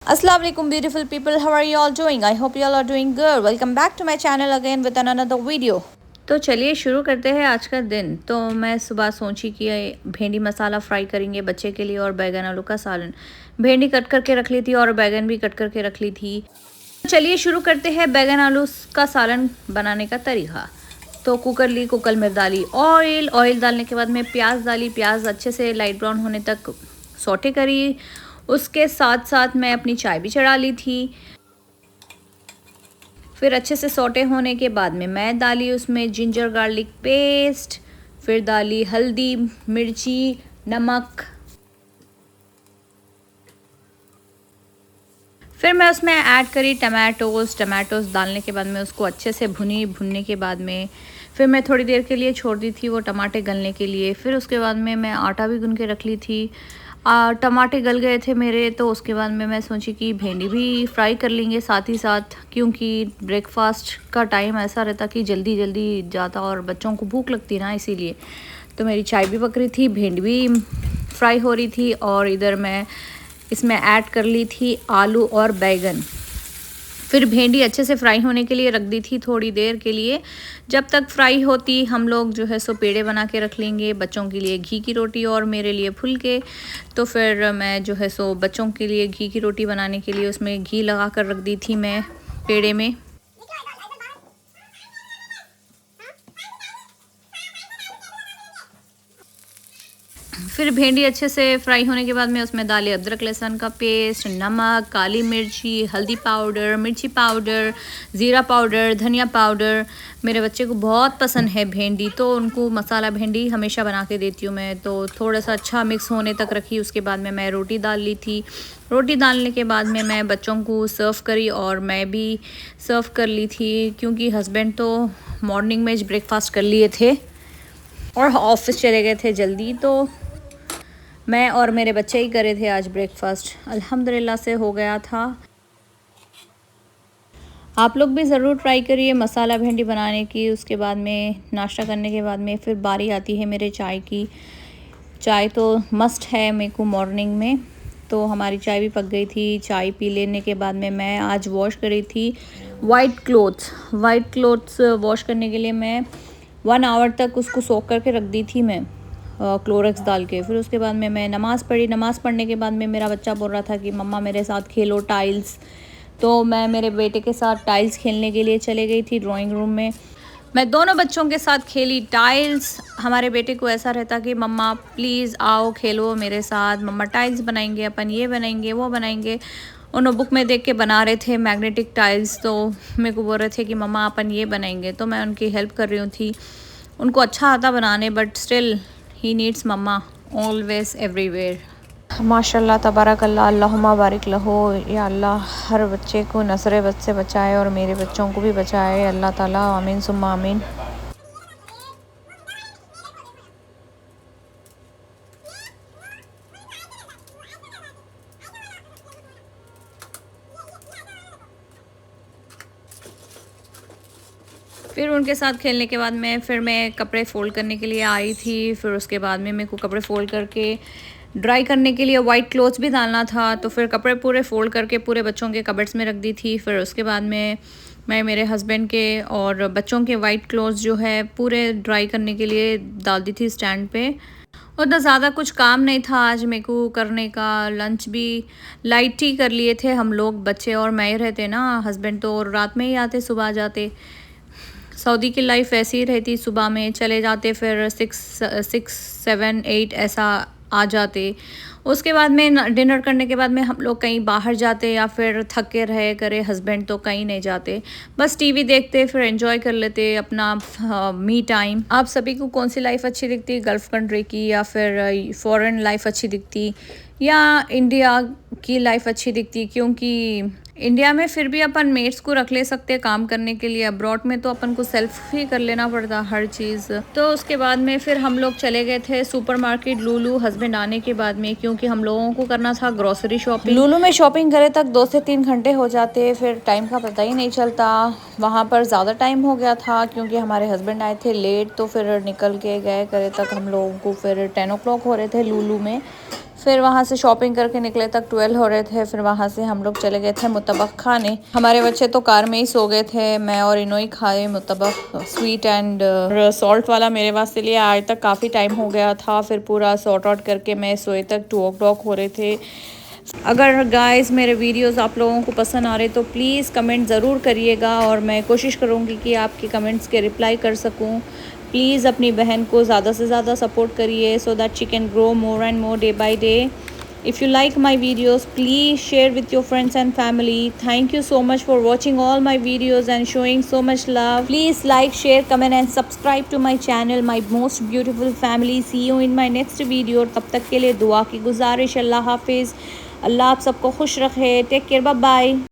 Assalamu alaikum beautiful people, how are you all doing? I hope you all are doing good. Welcome back to my channel again with another video. तो चलिए शुरू करते हैं आज का दिन। तो मैं सुबह सोची कि भेंडी मसाला फ्राई करेंगे बच्चे के लिए और बैगन आलू का सालन। भेंडी कट करके रख ली थी और बैगन भी कट करके रख ली थी। चलिए शुरू करते हैं बैगन आलू का सालन बनाने का तरीका। तो कुकर ली, कुकर में डाली ऑयल डालने के बाद में प्याज डाली, प्याज अच्छे से लाइट ब्राउन होने तक सौटे करी। उसके साथ साथ मैं अपनी चाय भी चढ़ा ली थी। फिर अच्छे से सौटे होने के बाद में मैं डाली उसमें जिंजर गार्लिक पेस्ट, फिर डाली हल्दी, मिर्ची, नमक। फिर मैं उसमें ऐड करी टमाटोज़ डालने के बाद में उसको अच्छे से भुनने के बाद में फिर मैं थोड़ी देर के लिए छोड़ दी थी वो टमाटे गलने के लिए। फिर उसके बाद में मैं आटा भी गूंद के रख ली थी। टमाटे गल गए थे मेरे, तो उसके बाद में मैं सोची कि भेंडी भी फ्राई कर लेंगे साथ ही साथ, क्योंकि ब्रेकफास्ट का टाइम ऐसा रहता कि जल्दी जल्दी जाता और बच्चों को भूख लगती ना, इसीलिए। तो मेरी चाय भी पक रही थी, भेंडी भी फ्राई हो रही थी और इधर मैं इसमें ऐड कर ली थी आलू और बैगन। फिर भेंडी अच्छे से फ्राई होने के लिए रख दी थी थोड़ी देर के लिए। जब तक फ्राई होती हम लोग जो है सो पेड़े बना के रख लेंगे, बच्चों के लिए घी की रोटी और मेरे लिए फुलके। तो फिर मैं जो है सो बच्चों के लिए घी की रोटी बनाने के लिए उसमें घी लगा कर रख दी थी मैं पेड़े में। फिर भेंडी अच्छे से फ्राई होने के बाद में उसमें डाली अदरक लहसुन का पेस्ट, नमक, काली मिर्ची, हल्दी पाउडर, मिर्ची पाउडर, ज़ीरा पाउडर, धनिया पाउडर। मेरे बच्चे को बहुत पसंद है भेंडी, तो उनको मसाला भेंडी हमेशा बना के देती हूँ मैं। तो थोड़ा सा अच्छा मिक्स होने तक रखी। उसके बाद में मैं रोटी डाल ली थी। रोटी डालने के बाद में मैं बच्चों को सर्व करी और मैं भी सर्व कर ली थी, क्योंकि हस्बैंड तो मॉर्निंग में ब्रेकफास्ट कर लिए थे और ऑफिस चले गए थे जल्दी। तो मैं और मेरे बच्चे ही करे थे आज ब्रेकफास्ट, अल्हम्दुलिल्लाह से हो गया था। आप लोग भी ज़रूर ट्राई करिए मसाला भेंडी बनाने की। उसके बाद में नाश्ता करने के बाद में फिर बारी आती है मेरे चाय की। चाय तो मस्ट है मेरे को मॉर्निंग में। तो हमारी चाय भी पक गई थी। चाय पी लेने के बाद में मैं आज वॉश करी थी वाइट क्लोथ्स वॉश करने के लिए मैं 1 आवर तक उसको सोख करके रख दी थी मैं क्लोरेक्स डाल के। फिर उसके बाद में मैं नमाज़ पढ़ी। नमाज़ पढ़ने के बाद में मेरा बच्चा बोल रहा था कि मम्मा मेरे साथ खेलो टाइल्स। तो मैं मेरे बेटे के साथ टाइल्स खेलने के लिए चले गई थी ड्राइंग रूम में। मैं दोनों बच्चों के साथ खेली टाइल्स। हमारे बेटे को ऐसा रहता कि मम्मा प्लीज़ आओ खेलो मेरे साथ, मम्मा टाइल्स बनाएंगे, अपन ये बनाएंगे वो बनाएंगे। उन्होंने बुक में देख के बना रहे थे मैग्नेटिक टाइल्स। तो मेरे को बोल रहे थे कि मम्मा अपन ये बनाएंगे। तो मैं उनकी हेल्प कर रही थी। उनको अच्छा आता बनाने, but still he needs mama always everywhere. माशाल्लाह तबारकल्लाह, अल्लाहुम्मा बारिक लहो। या अल्लाह हर बच्चे को नसरे बद से बचाए और मेरे बच्चों को भी बचाए अल्लाह ताला, आमीन सुम्मा आमीन। फिर उनके साथ खेलने के बाद मैं कपड़े फ़ोल्ड करने के लिए आई थी। फिर उसके बाद में मेरे को कपड़े फ़ोल्ड करके ड्राई करने के लिए वाइट क्लोथ्स भी डालना था। तो फिर कपड़े पूरे फ़ोल्ड करके पूरे बच्चों के कबर्ड्स में रख दी थी। फिर उसके बाद में मैं मेरे हस्बैंड के और बच्चों के वाइट क्लोथ्स जो है पूरे ड्राई करने के लिए डाल दी थी स्टैंड पे। उतना ज़्यादा कुछ काम नहीं था आज मेरे को करने का। लंच भी लाइट ही कर लिए थे हम लोग, बच्चे और मैं ही रहते ना। हस्बैंड तो रात में ही आते, सुबह आ जाते। सऊदी की लाइफ ऐसी ही रहती, सुबह में चले जाते, फिर 6, 7, 8 ऐसा आ जाते। उसके बाद में डिनर करने के बाद में हम लोग कहीं बाहर जाते या फिर थके रहे करे। हस्बैंड तो कहीं नहीं जाते, बस टीवी देखते, फिर एंजॉय कर लेते अपना मी टाइम। आप सभी को कौन सी लाइफ अच्छी दिखती, गल्फ़ कंट्री की या फिर फॉरेन लाइफ अच्छी दिखती या इंडिया की लाइफ अच्छी दिखती? क्योंकि इंडिया में फिर भी अपन मेट्स को रख ले सकते हैं काम करने के लिए। अब्रॉड में तो अपन को सेल्फ ही कर लेना पड़ता हर चीज़। तो उसके बाद में फिर हम लोग चले गए थे सुपरमार्केट लूलू हस्बैंड आने के बाद में, क्योंकि हम लोगों को करना था ग्रोसरी शॉपिंग। लूलू में शॉपिंग करे तक 2 से 3 घंटे हो जाते, फिर टाइम का पता ही नहीं चलता। वहाँ पर ज़्यादा टाइम हो गया था क्योंकि हमारे हस्बैंड आए थे लेट। तो फिर निकल के गए करे तक हम लोगों को फिर 10 o'clock हो रहे थे लूलू में। फिर वहाँ से शॉपिंग करके निकले तक 12 हो रहे थे। फिर वहाँ से हम लोग चले गए थे मुतबक खाने। हमारे बच्चे तो कार में ही सो गए थे, मैं और इनो ही खाए मुतबक स्वीट एंड सॉल्ट वाला मेरे वास्ते लिए। आज तक काफ़ी टाइम हो गया था, फिर पूरा सॉर्ट आउट करके मैं सोए तक 2 o'clock हो रहे थे। अगर गाइस मेरे वीडियोस आप लोगों को पसंद आ रहे तो प्लीज़ कमेंट ज़रूर करिएगा, और मैं कोशिश करूँगी कि आपके कमेंट्स के रिप्लाई कर सकूँ। प्लीज़ अपनी बहन को ज़्यादा से ज़्यादा सपोर्ट करिए so that she can grow more and more day by day. If you like my videos, please share with your friends and family. Thank you so much for watching all my videos and showing so much love. Please like, share, comment and subscribe to my channel, my most beautiful family. See you in my next video. तब तक के लिए दुआ की गुजारिश। अल्लाह हाफिज़। अल्लाह आप सबको खुश रखे। Take care, bye bye.